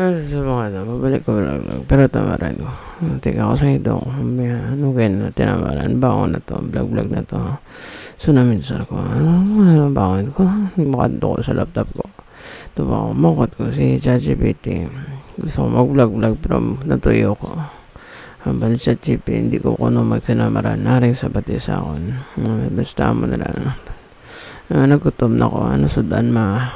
Sa mga ano, babalik ko lang. Pero tamaran ko. Teka ko sa ito. Ano kaya na tinamaran? Baon na to. Vlog na to. So namin sa ko. Ano baon ko? Makanto ko sa laptop ko. Ito ba ako? Makot ko si ChatGPT. Gusto ko mag-vlog pero natuyo ko. Hambal sa chip, hindi ko kuno magtinamaran. Naring sa batis akon. Basta mo na lang. Nagutom na ko. Ano sudan ma?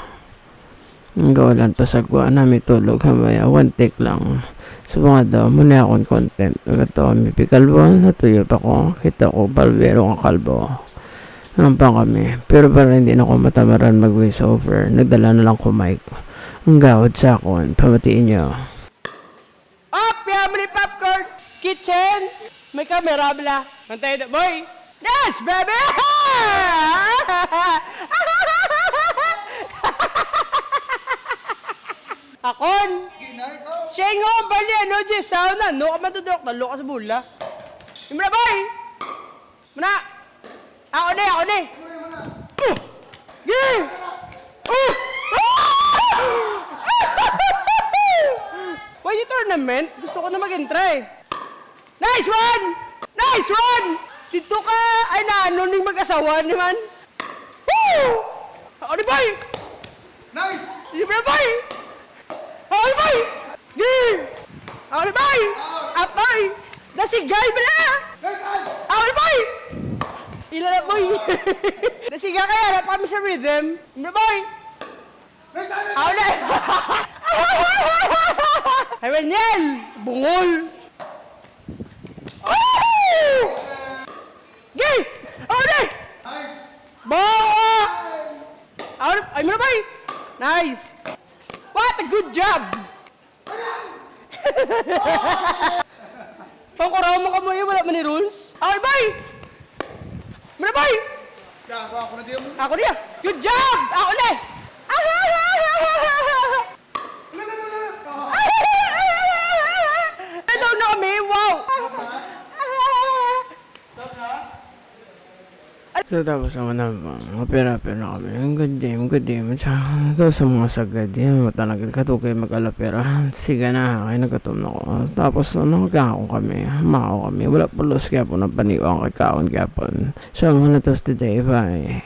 Gawalan pa sa kuha namin tulog hamaya. One take lang. So mga daw, muna akong content. Nagato kami pikalbo. Natuyo pa ko. Kita ko balbero ang kalbo. Nampang kami. Pero para hindi na ako matamaran mag voice over. Nagdala na lang ko mic. Ang gawad sa akon. Pamatiin nyo. Up! Family popcorn! Kitchen! May camera bala. Mantay na, boy! Yes, baby! Akon! Shengo, bali, ano, Jess, sauna. No, ka matudok. Nalo ka sa bula. Imra, boy! Muna! Ako na! Yeah! Why yung tournament? Gusto ko na mag-entry. Nice one! Nice one! Dito ka, ay na, ano ning mag-asawa naman. Woo! Ako ni boy! Nice! Dito na boy! Ako ni boy! Yeah! Ako ni boy! Up boy! Nasigay bala! Ako ni boy! Ila na boy! Nasiga kaya, harap kami sa rhythm. Imra boy! Ako na! Ay, Raniel! Bungol! Woohoo! Gay! Ako na! Bongo! Ay, mo na boy! Nice! What a good job! Pangkuraw mo ka mo yun, wala man ni rules. Ako na boy! Mo na boy! Ako na diyan mo. Ako na! Good job! Ako na! Ito na kami! Wow! So tapos naman na mapera-pera na kami. Ang good game. Ito sa mga sagad. Yan, matanagin katukay mag-alapera. Sige na, kaya nagatom na ko. Tapos nakakako kami. Mako kami. Wala pulos kaya po ng paniwang kay kaon kaya po. So mga na today, bye.